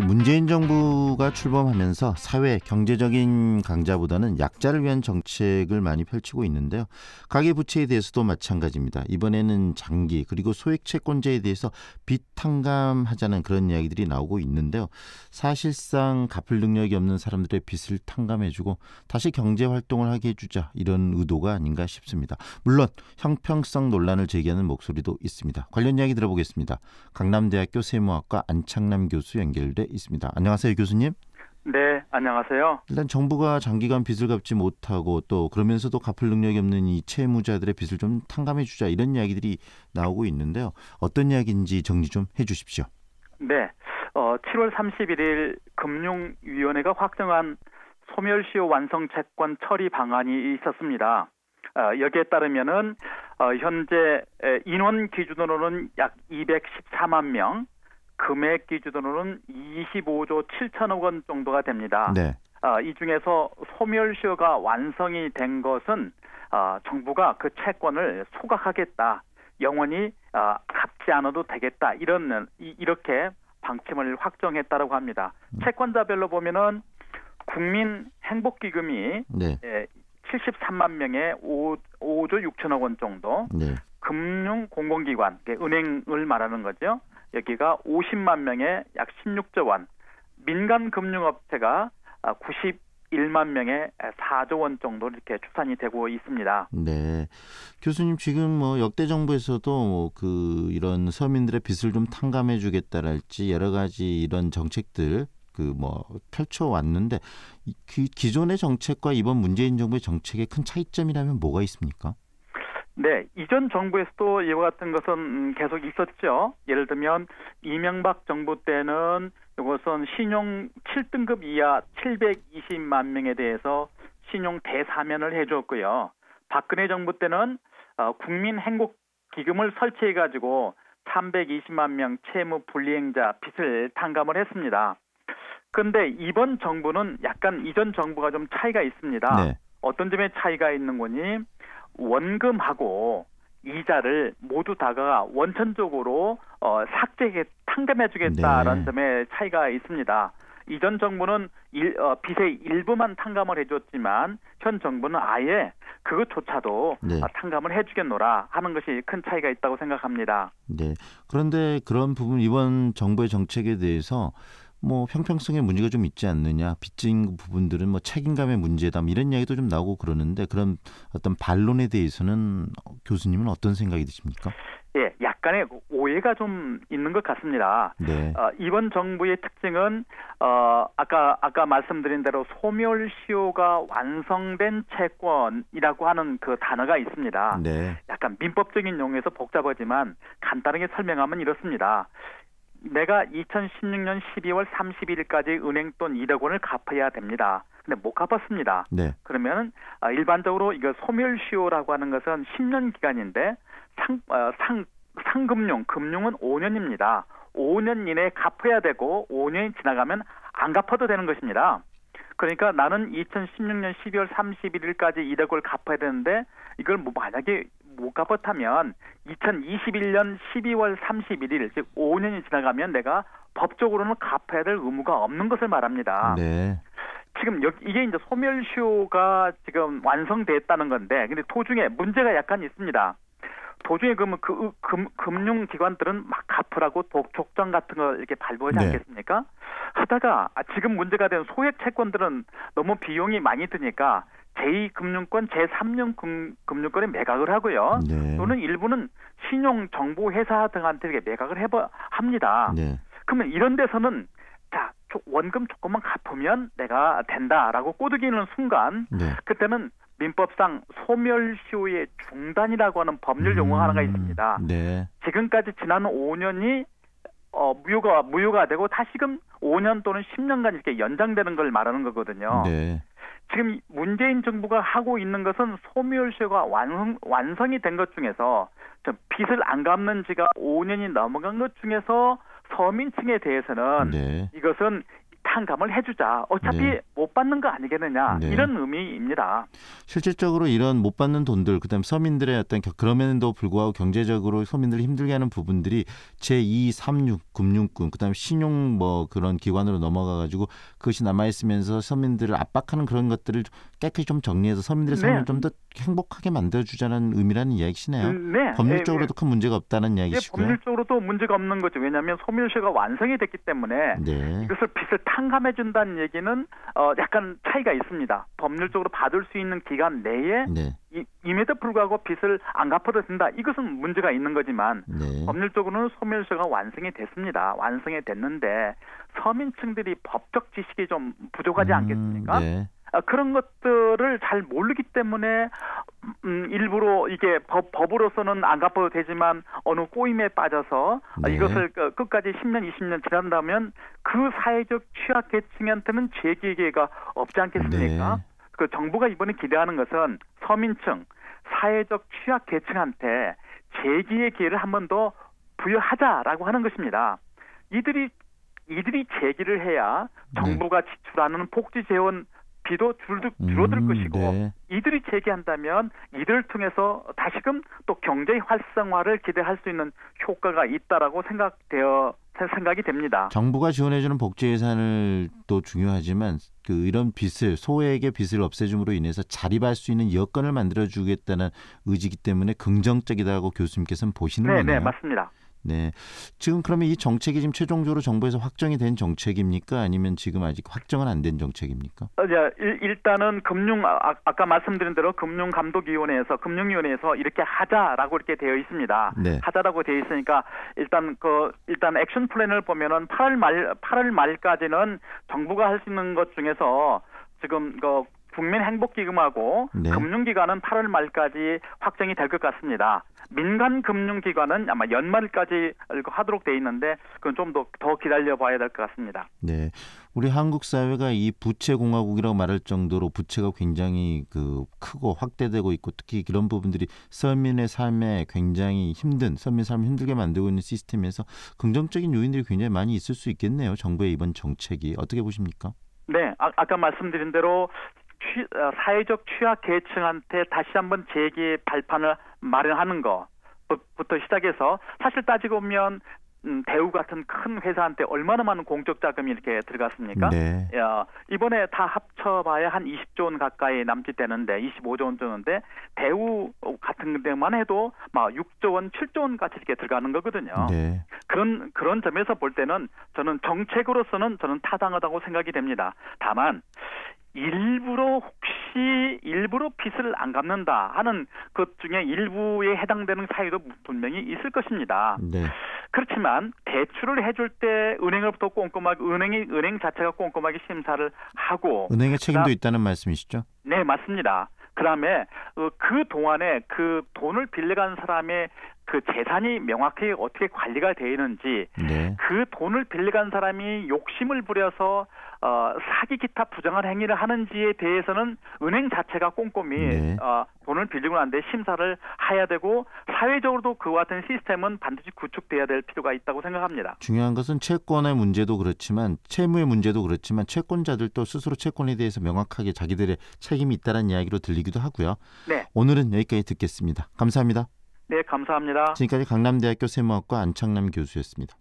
문재인 정부가 출범하면서 사회 경제적인 강자보다는 약자를 위한 정책을 많이 펼치고 있는데요. 가계부채에 대해서도 마찬가지입니다. 이번에는 장기 그리고 소액 채권자에 대해서 빚 탕감하자는 그런 이야기들이 나오고 있는데요. 사실상 갚을 능력이 없는 사람들의 빚을 탕감해주고 다시 경제 활동을 하게 해주자, 이런 의도가 아닌가 싶습니다. 물론 형평성 논란을 제기하는 목소리도 있습니다. 관련 이야기 들어보겠습니다. 강남대학교 세무학과 안창남 교수 연결돼 있습니다. 안녕하세요, 교수님. 네, 안녕하세요. 일단 정부가 장기간 빚을 갚지 못하고 또 그러면서도 갚을 능력이 없는 이 채무자들의 빚을 좀 탕감해 주자, 이런 이야기들이 나오고 있는데요. 어떤 이야기인지 정리 좀 해주십시오. 네, 7월 31일 금융위원회가 확정한 소멸시효 완성 채권 처리 방안이 있었습니다. 여기에 따르면은 현재 인원 기준으로는 약 214만 명, 금액 기준으로는 25조 7천억 원 정도가 됩니다. 네. 이 중에서 소멸시효가 완성이 된 것은 정부가 그 채권을 소각하겠다, 영원히 갚지 않아도 되겠다, 이렇게 방침을 확정했다라고 합니다. 채권자별로 보면은 국민행복기금이 네. 73만 명에 5조 6천억 원 정도, 네. 금융공공기관, 은행을 말하는 거죠. 여기가 50만 명에 약 16조 원, 민간금융업체가 91만 명에 4조 원 정도 이렇게 추산이 되고 있습니다. 네, 교수님, 지금 역대 정부에서도 이런 서민들의 빚을 좀 탕감해주겠다랄지 여러 가지 이런 정책들 펼쳐왔는데, 기존의 정책과 이번 문재인 정부의 정책의 큰 차이점이라면 뭐가 있습니까? 네, 이전 정부에서도 이와 같은 것은 계속 있었죠. 예를 들면 이명박 정부 때는 이것은 신용 7등급 이하 720만 명에 대해서 신용 대사면을 해줬고요. 박근혜 정부 때는 국민행복기금을 설치해가지고 320만 명 채무 불이행자 빚을 탕감을 했습니다. 그런데 이번 정부는 약간 이전 정부가 좀 차이가 있습니다. 네. 어떤 점에 차이가 있는 거니? 원금하고 이자를 모두 다가 원천적으로 탕감해주겠다라는 네. 점에 차이가 있습니다. 이전 정부는 빚의 일부만 탕감을 해줬지만 현 정부는 아예 그것조차도 네. 탕감을 해주겠노라 하는 것이 큰 차이가 있다고 생각합니다. 네. 그런데 그런 부분, 이번 정부의 정책에 대해서 형평성에 문제가 좀 있지 않느냐, 빚진 부분들은 책임감의 문제다, 이런 이야기도 좀 나오고 그러는데, 그런 어떤 반론에 대해서는 교수님은 어떤 생각이 드십니까? 예, 약간의 오해가 좀 있는 것 같습니다. 네. 이번 정부의 특징은 아까 말씀드린 대로 소멸시효가 완성된 채권이라고 하는 그 단어가 있습니다. 네. 약간 민법적인 용어에서 복잡하지만 간단하게 설명하면 이렇습니다. 내가 2016년 12월 31일까지 은행돈 1억 원을 갚아야 됩니다. 근데 못 갚았습니다. 네. 그러면 일반적으로 이거 소멸시효라고 하는 것은 10년 기간인데 금융은 5년입니다. 5년 이내에 갚아야 되고 5년이 지나가면 안 갚아도 되는 것입니다. 그러니까 나는 2016년 12월 31일까지 1억 원을 갚아야 되는데 이걸 만약에 못 갚았다면 2021년 12월 31일, 즉 5년이 지나가면 내가 법적으로는 갚아야 될 의무가 없는 것을 말합니다. 네. 지금 이게 이제 소멸시효가 지금 완성됐다는 건데, 근데 도중에 문제가 약간 있습니다. 도중에 그러면 금융기관들은 막 갚으라고 독촉장 같은 거 이렇게 발부하지 네. 않겠습니까? 하다가 지금 문제가 된 소액 채권들은 너무 비용이 많이 드니까 제2금융권, 제3금융권에 매각을 하고요. 네. 또는 일부는 신용정보회사 등한테 매각을 합니다. 네. 그러면 이런 데서는 원금 조금만 갚으면 내가 된다라고 꼬드기는 순간, 네. 그때는 민법상 소멸시효의 중단이라고 하는 법률 용어 하나가 있습니다. 네. 지금까지 지난 5년이 무효가 되고 다시금 5년 또는 10년간 이렇게 연장되는 걸 말하는 거거든요. 네. 지금 문재인 정부가 하고 있는 것은 소멸시효가 완성이 된 것 중에서 빚을 안 갚는 지가 5년이 넘어간 것 중에서 서민층에 대해서는 네. 이것은 탕감을 해주자. 어차피 네. 못 받는 거 아니겠느냐. 네. 이런 의미입니다. 실질적으로 이런 못 받는 돈들, 그다음 서민들의 어떤 그럼에도 불구하고 경제적으로 서민들을 힘들게 하는 부분들이 제2, 3육 금융권, 그다음 신용 뭐 그런 기관으로 넘어가 가지고 그것이 남아 있으면서 서민들을 압박하는 그런 것들을 깨끗이 좀 정리해서 서민들의 삶을 네. 좀 더 행복하게 만들어 주자는 의미라는 이야기시네요. 네. 법률적으로도 큰 문제가 없다는 이야기시고요. 법률적으로도 문제가 없는 거죠. 왜냐하면 소멸시효가 완성이 됐기 때문에 네. 이것을 빚을 탕감해 준다는 얘기는 약간 차이가 있습니다. 법률적으로 받을 수 있는 기간 내에 네. 임에도 불구하고 빚을 안 갚아도 된다. 이것은 문제가 있는 거지만 네. 법률적으로는 소멸시효가 완성이 됐습니다. 완성이 됐는데 서민층들이 법적 지식이 좀 부족하지 않겠습니까? 네. 그런 것들을 잘 모르기 때문에 일부러 이게 법으로서는 안 갚아도 되지만 어느 꼬임에 빠져서 네. 이것을 끝까지 10년, 20년 지난다면 그 사회적 취약계층한테는 재기회가 없지 않겠습니까? 네. 그 정부가 이번에 기대하는 것은 서민층, 사회적 취약계층한테 재기의 기회를 한 번 더 부여하자라고 하는 것입니다. 이들이 재기를 해야 정부가 지출하는 복지 재원 비도 줄어들 것이고 네. 이들이 재기한다면 이들을 통해서 다시금 또 경제의 활성화를 기대할 수 있는 효과가 있다라고 생각이 됩니다. 정부가 지원해주는 복지 예산을 또 중요하지만 이런 빚을 소액의 빚을 없애줌으로 인해서 자립할 수 있는 여건을 만들어주겠다는 의지이기 때문에 긍정적이다고 교수님께서는 보시는 거네요. 네, 맞습니다. 네, 지금 그러면 이 정책이 지금 최종적으로 정부에서 확정이 된 정책입니까? 아니면 지금 아직 확정은 안 된 정책입니까? 일단은 아까 말씀드린 대로 금융감독위원회에서 이렇게 하자라고 이렇게 되어 있습니다. 네. 하자라고 되어 있으니까 일단 액션 플랜을 보면은 8월 말까지는 정부가 할 수 있는 것 중에서 지금 국민행복기금하고 네. 금융기관은 8월 말까지 확정이 될 것 같습니다. 민간 금융기관은 아마 연말까지 하도록 돼 있는데 그건 좀 더 기다려봐야 될 것 같습니다. 네, 우리 한국 사회가 이 부채공화국이라고 말할 정도로 부채가 굉장히 크고 확대되고 있고 특히 이런 부분들이 서민의 삶에 굉장히 서민 삶을 힘들게 만들고 있는 시스템에서 긍정적인 요인들이 굉장히 많이 있을 수 있겠네요. 정부의 이번 정책이 어떻게 보십니까? 네, 아까 말씀드린 대로 사회적 취약 계층한테 다시 한번 재기 발판을 마련하는 것부터 시작해서 사실 따지고 보면 대우 같은 큰 회사한테 얼마나 많은 공적 자금이 이렇게 들어갔습니까? 네. 이번에 다 합쳐봐야 한 20조 원 가까이 남짓되는데 25조 원 되는데 대우 같은 데만 해도 막 6조 원, 7조 원 같이 이렇게 들어가는 거거든요. 네. 그런 점에서 볼 때는 저는 정책으로서는 저는 타당하다고 생각이 됩니다. 다만 일부러 빚을 안 갚는다 하는 것 중에 일부에 해당되는 사유도 분명히 있을 것입니다. 네. 그렇지만 대출을 해줄 때 은행으로부터 꼼꼼하게 은행 자체가 꼼꼼하게 심사를 하고 은행의 책임도 있다는 말씀이시죠? 네, 맞습니다. 그다음에 그 동안에 그 돈을 빌려간 사람의 그 재산이 명확히 어떻게 관리가 되어 있는지 네. 그 돈을 빌려간 사람이 욕심을 부려서 사기 기타 부정한 행위를 하는지에 대해서는 은행 자체가 꼼꼼히 네. 돈을 빌리고 난 뒤에 심사를 해야 되고 사회적으로도 그와 같은 시스템은 반드시 구축돼야 될 필요가 있다고 생각합니다. 중요한 것은 채권의 문제도 그렇지만 채무의 문제도 그렇지만 채권자들도 스스로 채권에 대해서 명확하게 자기들의 책임이 있다는 이야기로 들리기도 하고요. 네. 오늘은 여기까지 듣겠습니다. 감사합니다. 네, 감사합니다. 지금까지 강남대학교 세무학과 안창남 교수였습니다.